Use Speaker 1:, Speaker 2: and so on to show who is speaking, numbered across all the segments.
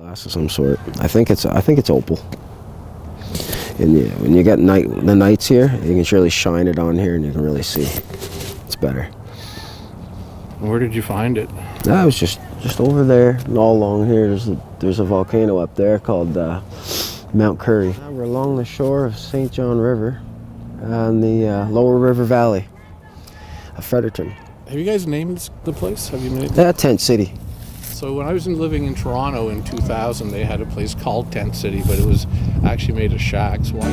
Speaker 1: Glass of some sort. I think it's opal. And yeah, when you get the nights here, you can really shine it on here, and you can really see. It's better.
Speaker 2: Where did you find it?
Speaker 1: I was just over there, and all along here. There's a volcano up there called Mount Curry. We're along the shore of St. John River, and the Lower River Valley of Fredericton.
Speaker 2: Have you guys named the place? Have you named it?
Speaker 1: Tent City.
Speaker 2: So when I was living in Toronto in 2000, they had a place called Tent City, but it was actually made of shacks. Why?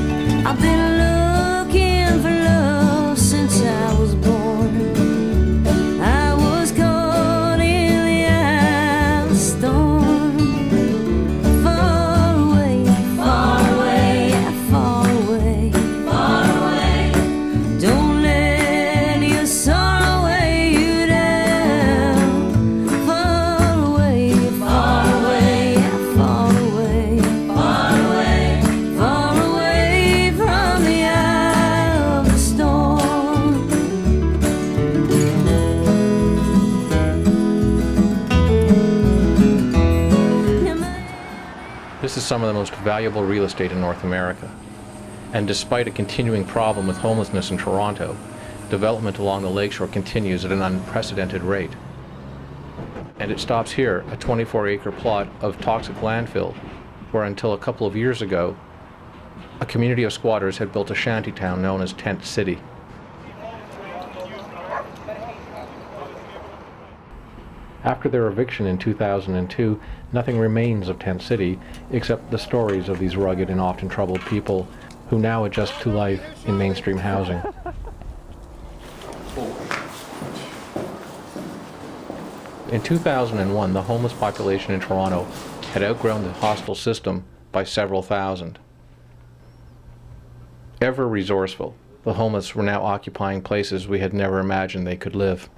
Speaker 3: I've been looking for love since I was born. I was caught in the eye of the storm. Far away, far away, far away, far away. Don't let your sorrow weigh you down. Far away, far away, far away, far away, far away from the eye of the storm.
Speaker 2: This is some of the most valuable real estate in North America. And despite a continuing problem with homelessness in Toronto, development along the lakeshore continues at an unprecedented rate. And it stops here, a 24-acre plot of toxic landfill, where until a couple of years ago, a community of squatters had built a shantytown known as Tent City. After their eviction in 2002, nothing remains of Tent City except the stories of these rugged and often troubled people who now adjust to life in mainstream housing. In 2001, the homeless population in Toronto had outgrown the hostel system by several thousand. Ever resourceful, the homeless were now occupying places we had never imagined they could live.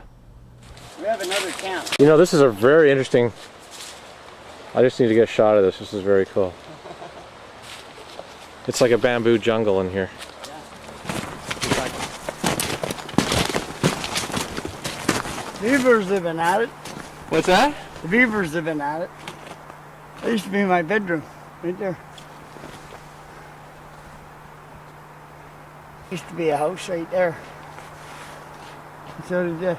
Speaker 4: We have another camp.
Speaker 2: You know, this is a very interesting... I just need to get a shot of this. This is very cool. It's like a bamboo jungle in here.
Speaker 4: Beavers living at it.
Speaker 2: What's that?
Speaker 4: The beavers living at it. That used to be my bedroom, right there. Used to be a house right there. And so did this.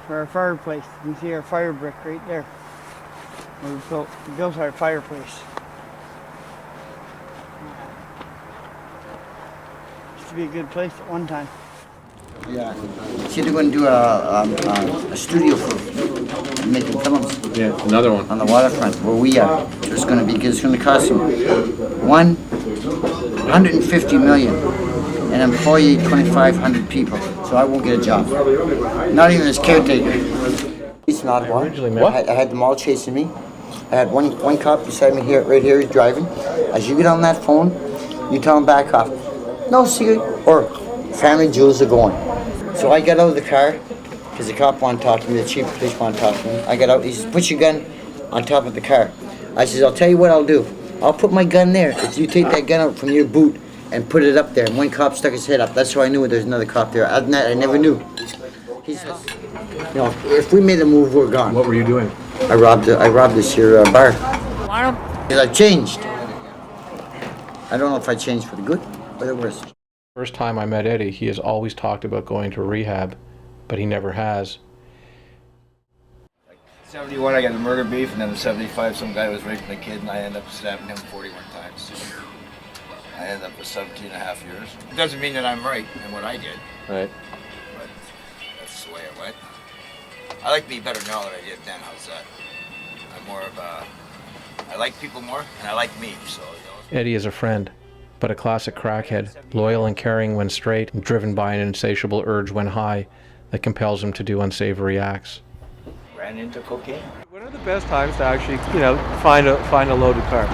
Speaker 4: For our fireplace. You can see our fire brick right there. Where we built our fireplace. Used to be a good place at one time.
Speaker 5: Yeah. See, they're going to do a studio for making films.
Speaker 2: Yeah, another one.
Speaker 5: On the waterfront where we are. It's going to cost them 150 million and employ 2,500 people. So I won't get a job. Not even as caretaker. It's not one. I had them all chasing me. I had one cop beside me here, right here, he's driving. As you get on that phone, you tell him back off. No cigarette or family jewels are going. So I got out of the car because the cop wanted to talk to me, the chief of police wanted to talk to me. I got out, he says, put your gun on top of the car. I says, I'll tell you what I'll do. I'll put my gun there if you take that gun out from your boot and put it up there. And one cop stuck his head up. That's how I knew there's another cop there. Other than that, I never knew. He says, you know, if we made a move, we're gone.
Speaker 2: What were you doing?
Speaker 5: I robbed this here bar. Because I've changed. I don't know if I changed for the good or the worse.
Speaker 2: First time I met Eddie, he has always talked about going to rehab, but he never has.
Speaker 6: 71, I got a murder beef, and then in 75, some guy was raping a kid, and I ended up stabbing him 41 times. I ended up with 17 and a half years. It doesn't mean that I'm right in what I did.
Speaker 2: Right.
Speaker 6: But that's the way it went. I like me better now than I did then. How's that? I'm more of a... I like people more, and I like me, so, you know.
Speaker 2: Eddie is a friend, but a classic crackhead, loyal and caring when straight, and driven by an insatiable urge when high that compels him to do unsavory acts.
Speaker 6: Ran into cocaine.
Speaker 7: When are the best times to actually, you know, find a loaded car?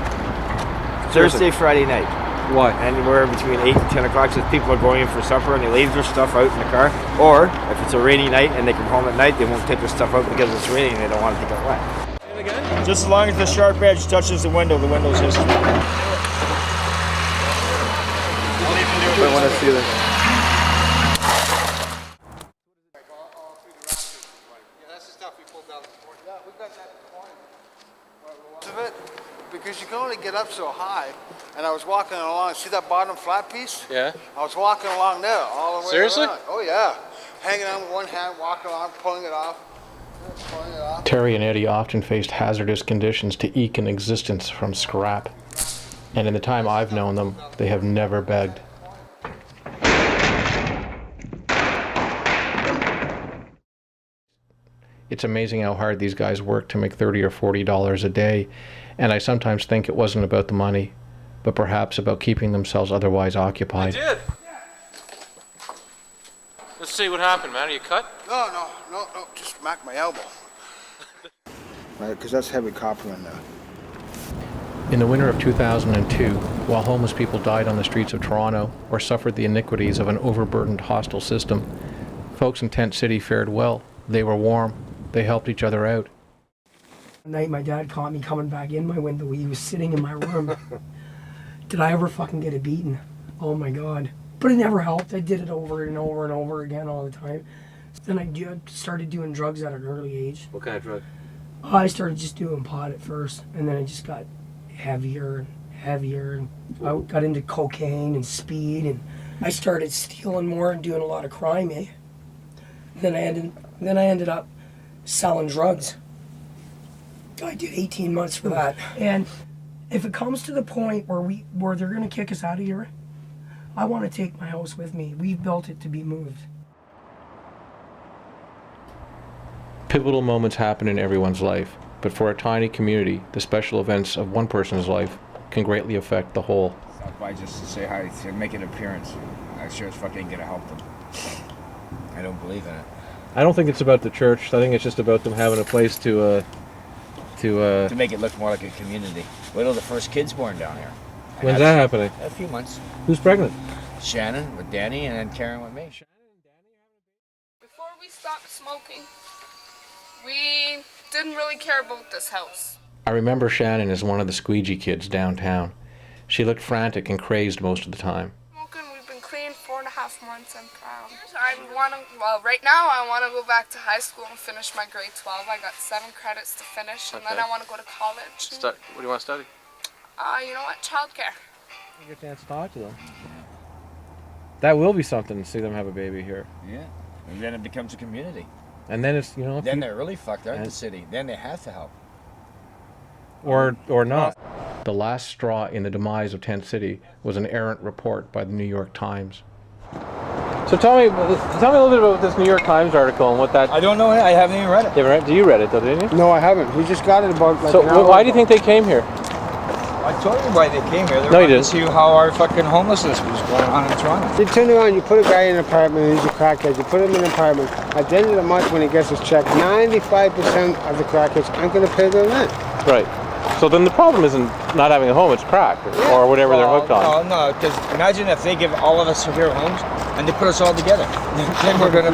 Speaker 6: Thursday, Friday night.
Speaker 7: Why?
Speaker 6: Anywhere between 8 and 10 o'clock, since people are going in for supper and they leave their stuff out in the car. Or, if it's a rainy night and they come home at night, they won't take their stuff out because it's raining and they don't want to take it wet. Just as long as the sharp edge touches the window's history.
Speaker 7: I want to see this.
Speaker 4: Yeah, that's the stuff we pulled down this morning. Yeah, we got that this morning.
Speaker 8: Of it, because you can only get up so high, and I was walking along. See that bottom flat piece?
Speaker 2: Yeah.
Speaker 8: I was walking along there all the way
Speaker 2: Seriously?
Speaker 8: around. Oh yeah, hanging on with one hand, walking along, pulling it off.
Speaker 2: Terry and Eddie often faced hazardous conditions to eke an existence from scrap. And in the time I've known them, they have never begged. It's amazing how hard these guys work to make $30 or $40 a day, and I sometimes think it wasn't about the money, but perhaps about keeping themselves otherwise occupied.
Speaker 7: I did. Let's see what happened, man. Are you cut?
Speaker 8: No, just smack my elbow. Right, because that's heavy copper in there.
Speaker 2: In the winter of 2002, while homeless people died on the streets of Toronto or suffered the iniquities of an overburdened hostile system, folks in Tent City fared well. They were warm. They helped each other out.
Speaker 9: One night my dad caught me coming back in my window. He was sitting in my room. Did I ever fucking get it beaten? Oh my God. But it never helped. I did it over and over and over again all the time. Then I started doing drugs at an early age.
Speaker 7: What kind of drug?
Speaker 9: I started just doing pot at first, and then I just got heavier and heavier, and I got into cocaine and speed, and I started stealing more and doing a lot of crime, eh? Then I ended up selling drugs. I did 18 months for that. And if it comes to the point where they're gonna kick us out of here, I want to take my house with me. We've built it to be moved.
Speaker 2: Pivotal moments happen in everyone's life, but for a tiny community, the special events of one person's life can greatly affect the whole.
Speaker 6: Stop by just to say hi, to make an appearance. I sure as fuck ain't gonna help them. I don't believe in it.
Speaker 7: I don't think it's about the church. I think it's just about them having a place to
Speaker 6: make it look more like a community. Wait till the first kid's born down here.
Speaker 7: When's that happening?
Speaker 6: A few months.
Speaker 7: Who's pregnant?
Speaker 6: Shannon with Danny, and then Karen with me.
Speaker 10: Before we stopped smoking, we didn't really care about this house.
Speaker 2: I remember Shannon as one of the squeegee kids downtown. She looked frantic and crazed most of the time.
Speaker 10: We've been clean 4.5 months. I'm proud. Right now I want to go back to high school and finish my grade 12. I got 7 credits to finish, and then I want to go to college.
Speaker 7: What do you want to study?
Speaker 10: You know what? Childcare.
Speaker 7: You get a chance to talk to them. That will be something to see them have a baby here.
Speaker 6: Yeah, and then it becomes a community.
Speaker 7: And then it's, you know...
Speaker 6: Then they're really fucked out in the city. Then they have to help.
Speaker 7: Or not.
Speaker 2: The last straw in the demise of Tent City was an errant report by the New York Times.
Speaker 7: So tell me a little bit about this New York Times article and what that...
Speaker 6: I don't know. I haven't even read it.
Speaker 7: You read it though, didn't you?
Speaker 4: No, I haven't. We just got it about like
Speaker 7: So
Speaker 4: an hour
Speaker 7: why do you
Speaker 4: ago.
Speaker 7: think they came here?
Speaker 6: I told you why they came here. They
Speaker 7: No, you
Speaker 6: wanted to
Speaker 7: didn't.
Speaker 6: see how our fucking homelessness was going on in Toronto.
Speaker 4: You turn around, you put a guy in an apartment, he's a crackhead, you put him in an apartment. At the end of the month when he gets his check, 95% of the crackheads aren't going to pay their rent.
Speaker 7: Right. So then the problem isn't not having a home, it's crack or whatever they're hooked on.
Speaker 6: No, because imagine if they give all of us here homes and they put us all together. Then we're gonna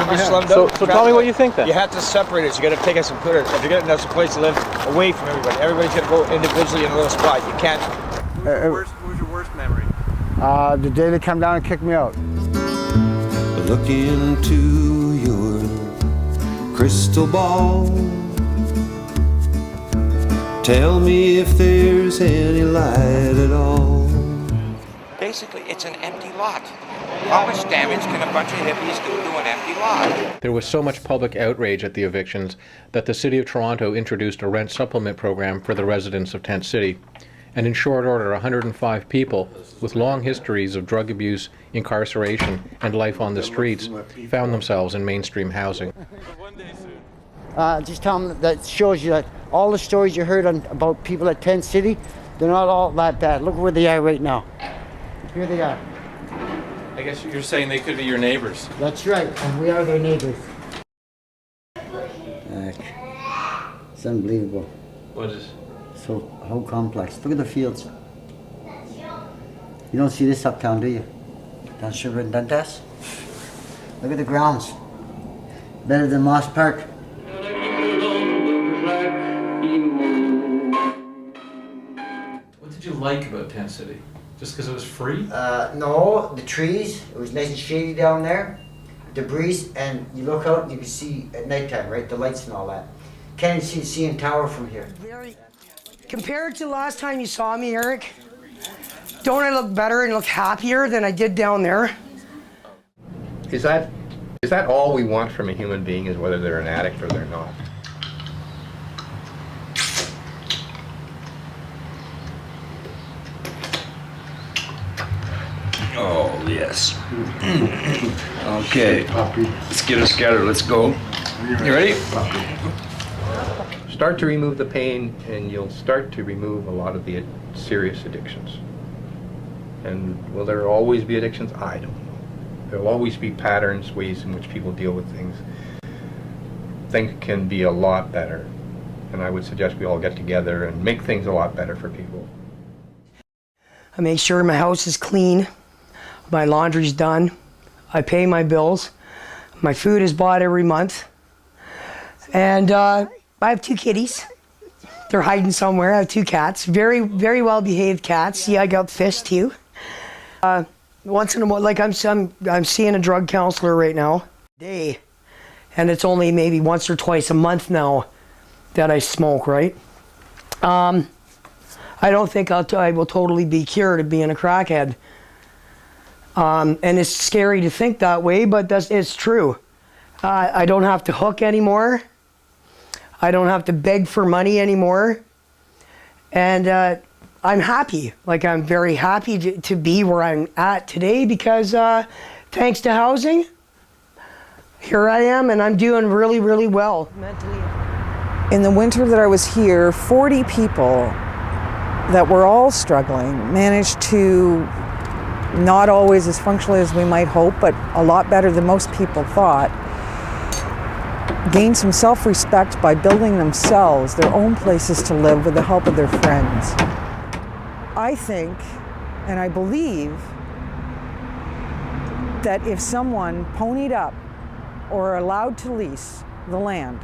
Speaker 6: be slummed out.
Speaker 7: So tell me what you think then.
Speaker 6: You have to separate us. You got to take us and put it. If you're getting us a place to live away from everybody, everybody's got to go individually in a little spot. You can't.
Speaker 7: What was your worst memory?
Speaker 4: The day they come down and kick me out.
Speaker 11: Look into your crystal ball. Tell me if there's any light at all.
Speaker 12: Basically, it's an empty lot. How much damage can a bunch of hippies do to an empty lot?
Speaker 2: There was so much public outrage at the evictions that the City of Toronto introduced a rent supplement program for the residents of Tent City. And in short order, 105 people with long histories of drug abuse, incarceration, and life on the streets found themselves in mainstream housing.
Speaker 5: Just tell them that shows you that all the stories you heard about people at Tent City, they're not all that bad. Look where they are right now. Here they are.
Speaker 7: I guess you're saying they could be your neighbors.
Speaker 5: That's right, and we are their neighbors. It's unbelievable.
Speaker 7: What is?
Speaker 5: So, how complex. Look at the fields. You don't see this uptown, do you? Down Sugar and Dundas? Look at the grounds. Better than Moss Park.
Speaker 2: What did you like about Tent City? Just because it was free?
Speaker 5: No, the trees. It was nice and shady down there. The breeze, and you look out and you can see at nighttime, right? The lights and all that. Can't see CN Tower from here.
Speaker 9: Compared to the last time you saw me, Eric, don't I look better and look happier than I did down there?
Speaker 13: Is that all we want from a human being, is whether they're an addict or they're not?
Speaker 14: Oh, yes. Okay, let's get us scattered. Let's go. You ready?
Speaker 13: Start to remove the pain, and you'll start to remove a lot of the serious addictions. And will there always be addictions? I don't know. There'll always be patterns, ways in which people deal with things. Things can be a lot better, and I would suggest we all get together and make things a lot better for people.
Speaker 9: I make sure my house is clean, my laundry's done, I pay my bills, my food is bought every month, and I have 2 kitties. They're hiding somewhere. I have 2 cats, very, very well behaved cats. Yeah, I got fish too. Once in a while, like I'm seeing a drug counselor right now, and it's only maybe once or twice a month now that I smoke, right? I don't think I will totally be cured of being a crackhead. And it's scary to think that way, but it's true. I don't have to hook anymore. I don't have to beg for money anymore. And I'm happy. Like, I'm very happy to be where I'm at today because thanks to housing, here I am, and I'm doing really, really well mentally.
Speaker 15: In the winter that I was here, 40 people that were all struggling managed to, not always as functionally as we might hope, but a lot better than most people thought, gain some self-respect by building themselves their own places to live with the help of their friends. I think, and I believe, that if someone ponied up or allowed to lease the land,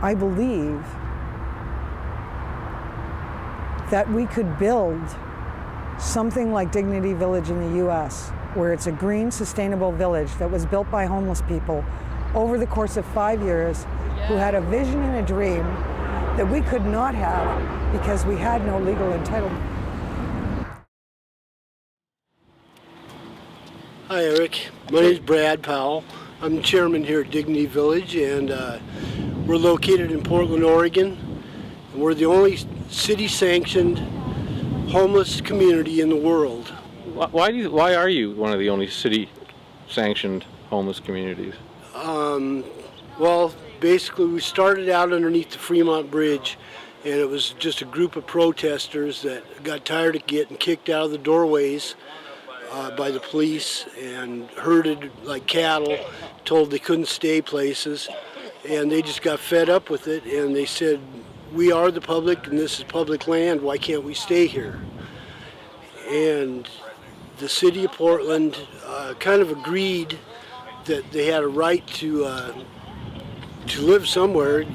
Speaker 15: I believe that we could build something like Dignity Village in the US, where it's a green, sustainable village that was built by homeless people over the course of 5 years who had a vision and a dream that we could not have because we had no legal entitlement.
Speaker 16: Hi Eric, my name is Brad Powell. I'm the chairman here at Dignity Village, and we're located in Portland, Oregon. And we're the only city-sanctioned homeless community in the world.
Speaker 2: Why are you one of the only city-sanctioned homeless communities?
Speaker 16: Well, basically we started out underneath the Fremont Bridge, and it was just a group of protesters that got tired of getting kicked out of the doorways by the police and herded like cattle, told they couldn't stay places, and they just got fed up with it, and they said, we are the public and this is public land, why can't we stay here? And the city of Portland kind of agreed that they had a right to live somewhere.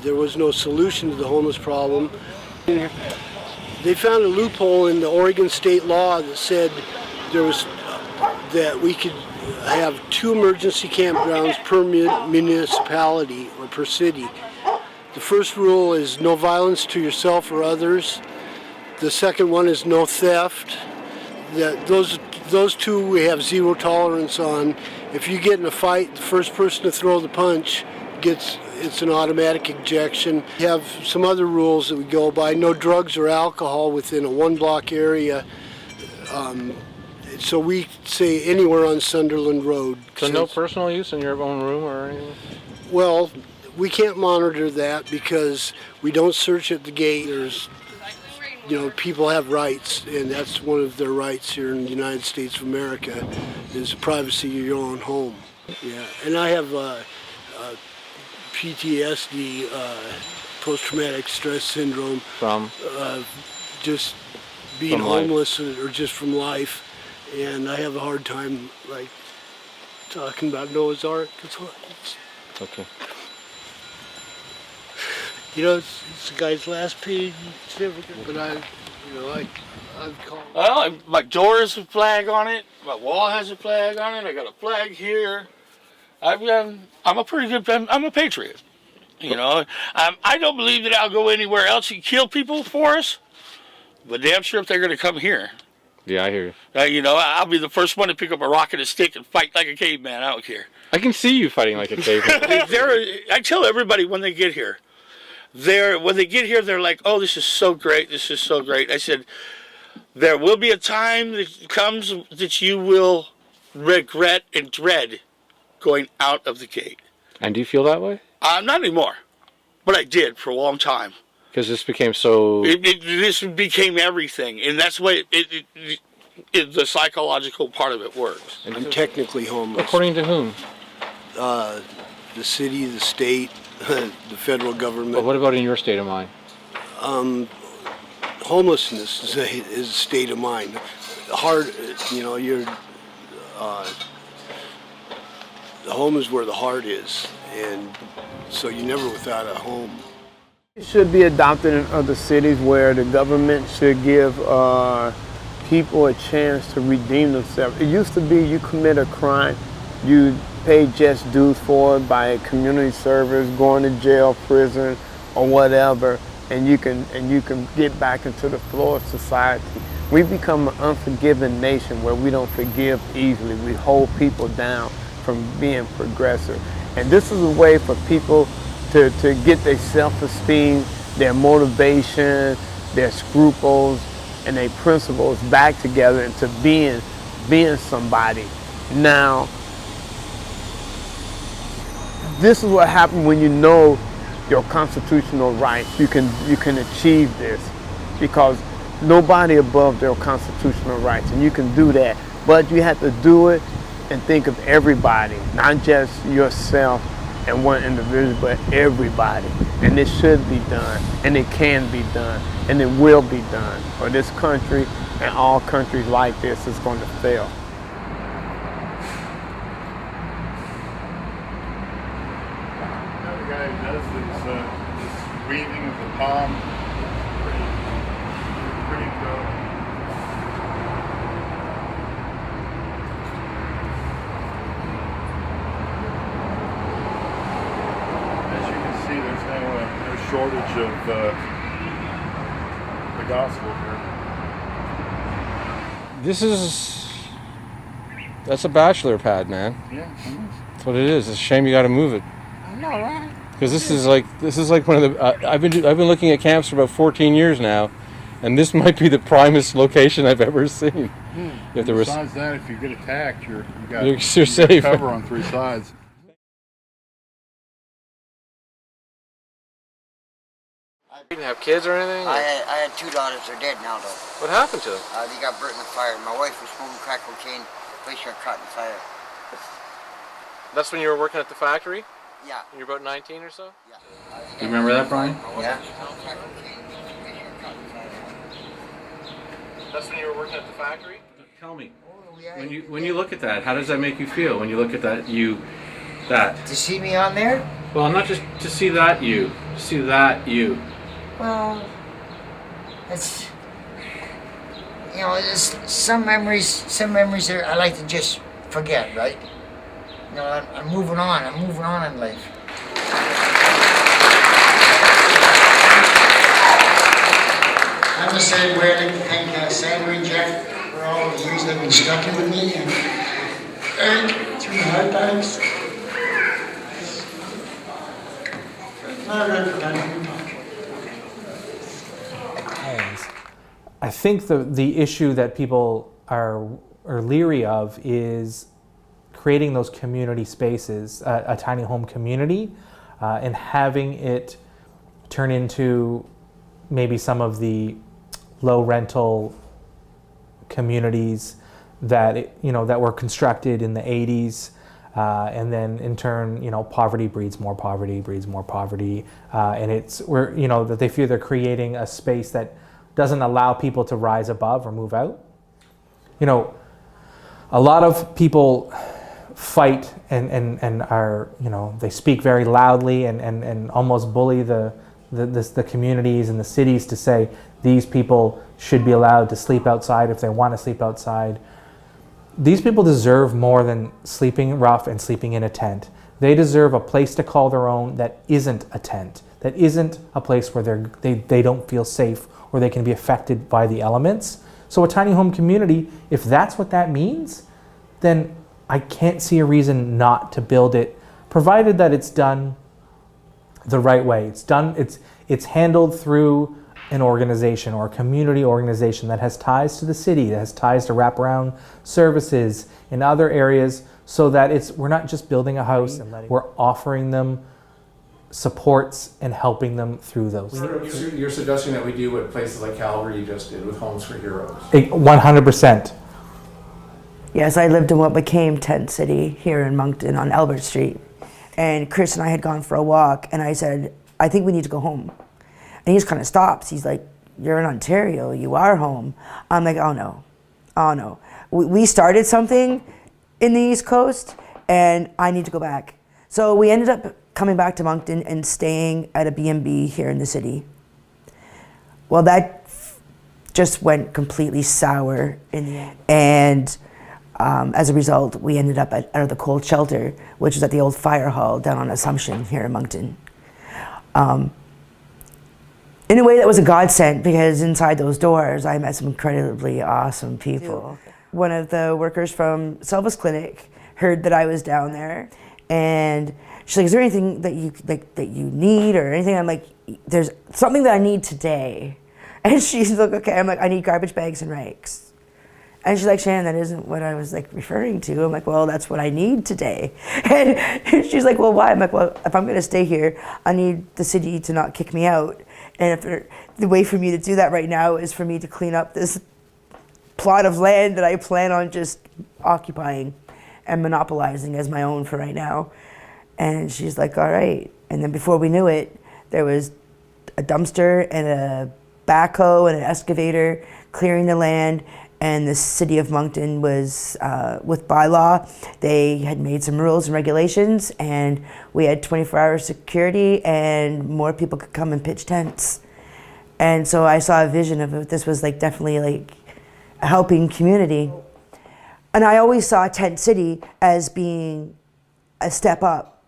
Speaker 16: There was no solution to the homeless problem. They found a loophole in the Oregon state law that said that we could have 2 emergency campgrounds per municipality or per city. The first rule is no violence to yourself or others. The second one is no theft. Those 2 we have 0 tolerance on. If you get in a fight, the first person to throw the punch it's an automatic ejection. We have some other rules that we go by. No drugs or alcohol within a 1-block area. So we say anywhere on Sunderland Road.
Speaker 2: So no personal use in your own room or anything?
Speaker 16: Well, we can't monitor that because we don't search at the gate. People have rights, and that's one of their rights here in the United States of America, is privacy of your own home. Yeah, and I have PTSD, post-traumatic stress syndrome.
Speaker 2: From?
Speaker 16: Just being homeless or just from life, and I have a hard time like talking about Noah's Ark.
Speaker 2: Okay.
Speaker 16: It's the guy's last page certificate, but I've called.
Speaker 17: Well, my door has a flag on it. My wall has a flag on it. I got a flag here. I'm a pretty good. I'm a patriot. You know, I don't believe that I'll go anywhere else and kill people for us, but damn sure if they're going to come here.
Speaker 7: Yeah, I hear you.
Speaker 17: You know, I'll be the first one to pick up a rock and a stick and fight like a caveman. I don't care.
Speaker 7: I can see you fighting like a caveman.
Speaker 17: I tell everybody when they get here, they're like, oh, this is so great. This is so great. I said, there will be a time that comes that you will regret and dread going out of the gate.
Speaker 7: And do you feel that way?
Speaker 17: Not anymore, but I did for a long time.
Speaker 7: Because this became so...
Speaker 17: This became everything, and that's the psychological part of it works.
Speaker 16: I'm technically homeless.
Speaker 7: According to whom?
Speaker 16: The city, the state, the federal government.
Speaker 7: But what about in your state of mind?
Speaker 16: Homelessness is a state of mind. Hard, you know, the home is where the heart is, and so you're never without a home.
Speaker 18: It should be adopted in other cities where the government should give people a chance to redeem themselves. It used to be you commit a crime, you pay just dues for it by community service, going to jail, prison, or whatever, and you can get back into the flow of society. We've become an unforgiving nation where we don't forgive easily. We hold people down from being progressive. And this is a way for people to get their self-esteem, their motivation, their scruples, and their principles back together into being somebody. Now, this is what happens when you know your constitutional rights. You can achieve this because nobody above their constitutional rights, and you can do that. But you have to do it and think of everybody, not just yourself and one individual, but everybody. And it should be done, and it can be done, and it will be done. Or this country and all countries like this is going to fail.
Speaker 19: The guy who does this weaving of the palm, pretty cool. There's no shortage of the gospel here.
Speaker 7: That's a bachelor pad, man.
Speaker 19: Yeah,
Speaker 7: that's what it is. It's a shame you got to move it.
Speaker 19: I know, right?
Speaker 7: Because this is like one of the. I've been looking at camps for about 14 years now, and this might be the primest location I've ever seen. If there was.
Speaker 19: Besides that, if you get attacked, you're
Speaker 7: safe.
Speaker 19: Cover on three sides.
Speaker 7: You didn't have kids or anything?
Speaker 5: I had two daughters. They're dead now, though.
Speaker 7: What happened to them?
Speaker 5: They got burnt in the fire. My wife was smoking crack cocaine. Place got caught in fire.
Speaker 7: That's when you were working at the factory?
Speaker 5: Yeah.
Speaker 7: When you were about 19 or so?
Speaker 5: Yeah.
Speaker 7: You remember that, Brian?
Speaker 5: Yeah.
Speaker 7: That's when you were working at the factory? Tell me. When you look at that, how does that make you feel? When you look at that,
Speaker 5: To see me on there?
Speaker 7: Well, not just to see that you. To see that you.
Speaker 5: Well, it's, you know, there's some memories that I like to just forget, right? You know, I'm moving on in life. I'm the same wearing pink sandwich jacket for all the years they've been stuck in with me, and through the hard times. Not ready for that.
Speaker 20: I think the issue that people are leery of is creating those community spaces, a tiny home community, and having it turn into maybe some of the low rental communities that that were constructed in the 80s, and then in turn, poverty breeds more poverty, and it's that they feel they're creating a space that doesn't allow people to rise above or move out. A lot of people fight and are, they speak very loudly and almost bully the communities and the cities to say these people should be allowed to sleep outside if they want to sleep outside. These people deserve more than sleeping rough and sleeping in a tent. They deserve a place to call their own that isn't a tent, that isn't a place where they don't feel safe or they can be affected by the elements. So a tiny home community, if that's what that means, then I can't see a reason not to build it, provided that it's done the right way. It's handled through an organization or a community organization that has ties to the city, that has ties to wraparound services in other areas, so that we're not just building a house, we're offering them supports and helping them through those.
Speaker 7: You're suggesting that we do what places like Calgary just did with Homes for Heroes?
Speaker 20: 100%.
Speaker 21: Yes, I lived in what became Tent City here in Moncton on Albert Street. And Chris and I had gone for a walk, and I said, I think we need to go home. And he just kind of stops. He's like, you're in Ontario, you are home. I'm like, oh no. We started something in the East Coast, and I need to go back. So we ended up coming back to Moncton and staying at a B&B here in the city. Well, that just went completely sour in the end. And as a result, we ended up at the cold shelter, which is at the old fire hall down on Assumption here in Moncton. In a way, that was a godsend, because inside those doors, I met some incredibly awesome people. One of the workers from Silva's Clinic heard that I was down there, and she's like, is there anything that you need or anything? I'm like, there's something that I need today. And she's like, okay. I'm like, I need garbage bags and rakes. And she's like, Shannon, that isn't what I was referring to. I'm like, well, that's what I need today. And she's like, well, why? I'm like, well, if I'm gonna stay here, I need the city to not kick me out. And the way for me to do that right now is for me to clean up this plot of land that I plan on just occupying and monopolizing as my own for right now. And she's like, all right. And then before we knew it, there was a dumpster and a backhoe and an excavator clearing the land. And the city of Moncton was, with bylaw, they had made some rules and regulations, and we had 24-hour security, and more people could come and pitch tents. And so I saw a vision of it. This was definitely a helping community. And I always saw Tent City as being a step up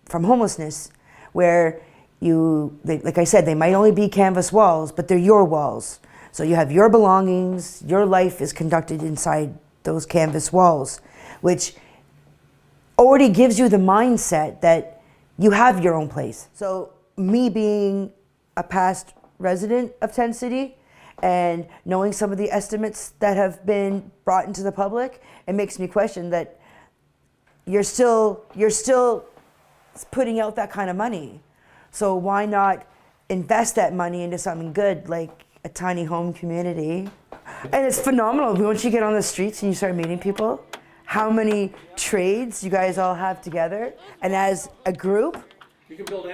Speaker 21: from homelessness, where like I said, they might only be canvas walls, but they're your walls. So you have your belongings, your life is conducted inside those canvas walls, which already gives you the mindset that you have your own place. So me being a past resident of Tent City and knowing some of the estimates that have been brought into the public, it makes me question that you're still putting out that kind of money. So why not invest that money into something good, like a tiny home community? And it's phenomenal once you get on the streets and you start meeting people, how many trades you guys all have together. And as a group, you could build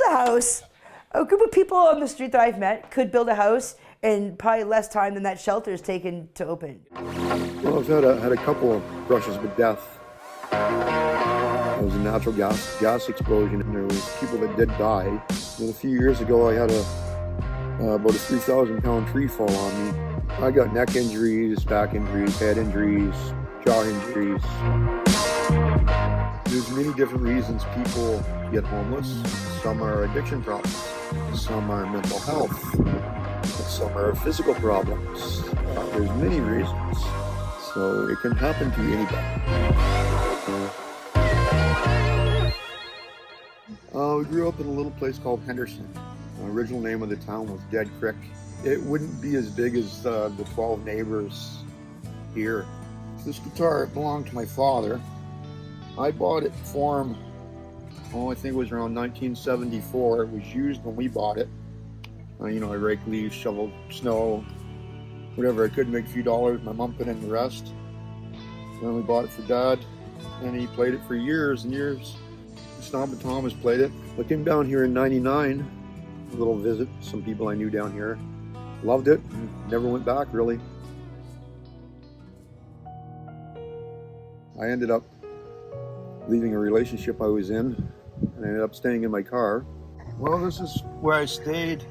Speaker 21: a house. A group of people on the street that I've met could build a house in probably less time than that shelter is taken to open.
Speaker 22: Well, I've had a couple of brushes with death. It was a natural gas explosion, and there was people that did die. And a few years ago, I had about a 3,000-pound tree fall on me. I got neck injuries, back injuries, head injuries, jaw injuries. There's many different reasons people get homeless. Some are addiction problems, some are mental health, some are physical problems. There's many reasons, so it can happen to anybody. We grew up in a little place called Henderson. The original name of the town was Dead Creek. It wouldn't be as big as the 12 neighbors here. This guitar belonged to my father. I bought it for him, I think it was around 1974. It was used when we bought it. I raked leaves, shoveled snow, whatever I could, make a few dollars. My mom put in the rest. Then we bought it for Dad, and he played it for years and years. Stomp and Thomas played it. I came down here in '99, a little visit, some people I knew down here. Loved it, never went back really. I ended up leaving a relationship I was in, and I ended up staying in my car. Well, this is where I stayed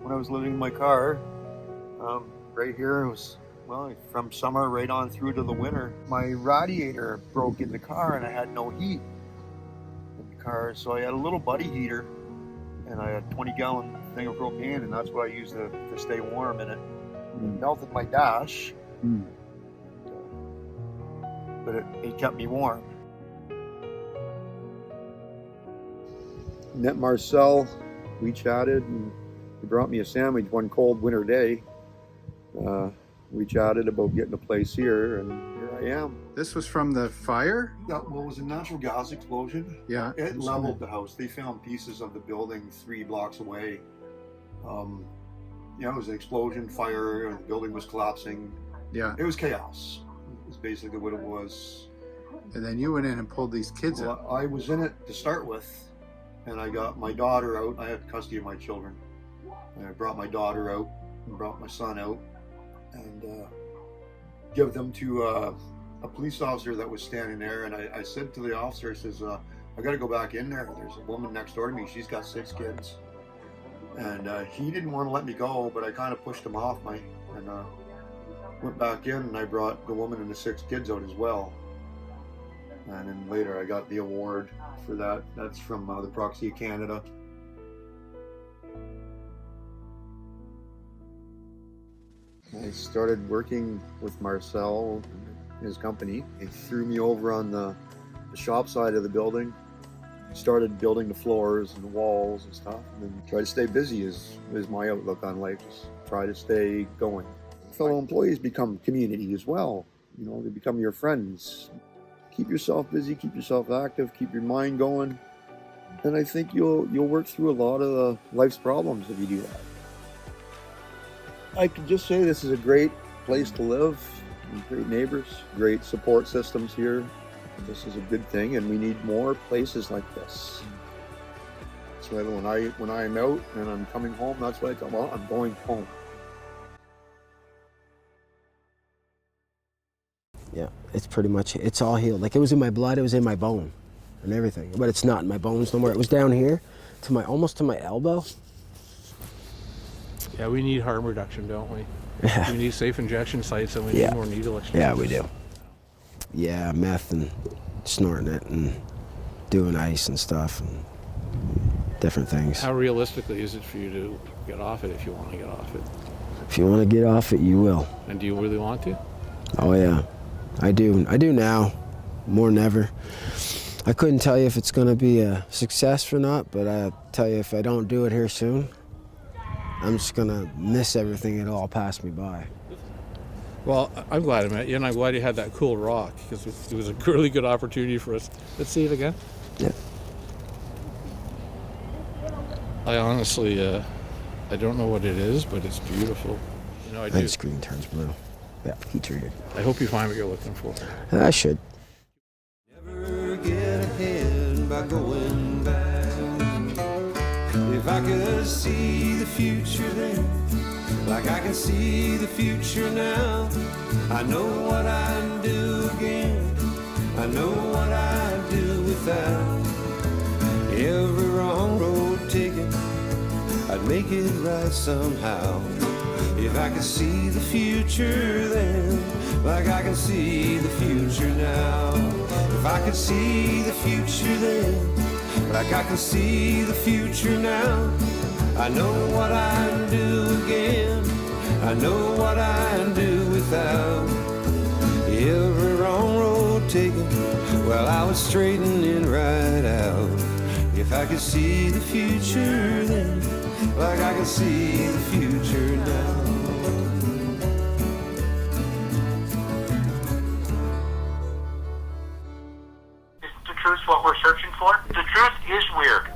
Speaker 22: when I was living in my car. Right here was well, from summer right on through to the winter. My radiator broke in the car and I had no heat in the car, so I had a little buddy heater and I had a 20-gallon thing of propane, and that's what I used to stay warm in it. It melted my dash, but it kept me warm. Met Marcel, we chatted, and he brought me a sandwich one cold winter day. We chatted about getting a place here, and here I am.
Speaker 1: This was from the fire?
Speaker 22: Yeah, well, it was a natural gas explosion.
Speaker 1: Yeah.
Speaker 22: It leveled the house. They found pieces of the building 3 blocks away. It was an explosion, fire, the building was collapsing.
Speaker 1: Yeah.
Speaker 22: It was chaos. It was basically what it was.
Speaker 1: And then you went in and pulled these kids out.
Speaker 22: I was in it to start with, and I got my daughter out. I had custody of my children. And I brought my daughter out and brought my son out and give them to a police officer that was standing there. And I said to the officer, I says, I got to go back in there. There's a woman next door to me. She's got 6 kids. And he didn't want to let me go, but I kind of pushed him off and went back in, and I brought the woman and the 6 kids out as well. And then later I got the award for that. That's from the Proxy of Canada. I started working with Marcel and his company. He threw me over on the shop side of the building. Started building the floors and the walls and stuff, and then try to stay busy is my outlook on life. Is try to stay going. Fellow employees become community as well. They become your friends. Keep yourself busy, keep yourself active, keep your mind going, and I think you'll work through a lot of life's problems if you do that. I can just say this is a great place to live, great neighbors, great support systems here. This is a good thing, and we need more places like this. So when I'm out and I'm coming home, that's what I tell them, well, I'm going home.
Speaker 3: Yeah, it's pretty much, it's all healed. Like, it was in my blood, it was in my bone and everything, but it's not in my bones no more. It was down here to almost to my elbow.
Speaker 2: Yeah, we need harm reduction, don't we?
Speaker 3: Yeah.
Speaker 2: We need safe injection sites, and we need more needle exchange.
Speaker 3: Yeah, we do. Yeah, meth and snorting it and doing ice and stuff and different things.
Speaker 2: How realistically is it for you to get off it if you want to get off it?
Speaker 3: If you want to get off it, you will.
Speaker 2: And do you really want to?
Speaker 3: Oh yeah, I do. I do now, more than ever. I couldn't tell you if it's going to be a success or not, but I'll tell you, if I don't do it here soon, I'm just going to miss everything. It'll all pass me by.
Speaker 2: Well, I'm glad I met you, and I'm glad you had that cool rock, because it was a really good opportunity for us. Let's see it again.
Speaker 3: Yeah.
Speaker 2: I honestly, I don't know what it is, but it's beautiful. I do.
Speaker 3: And screen turns blue. Yeah, heat treated.
Speaker 2: I hope you find what you're looking for.
Speaker 3: I should.
Speaker 11: Never get ahead by going back. If I could see the future then, like I can see the future now, I know what I'd do again. I know what I'd do without. Every wrong road taken, I'd make it right somehow. If I could see the future then, like I can see the future now. If I could see the future then, like I can see the future now, I know what I'd do again. I know what I'd do without. Every wrong road taken, well, I was straightening right out. If I could see the future then, like I can see the future now.
Speaker 23: Is the truth what we're searching for? The truth is weird.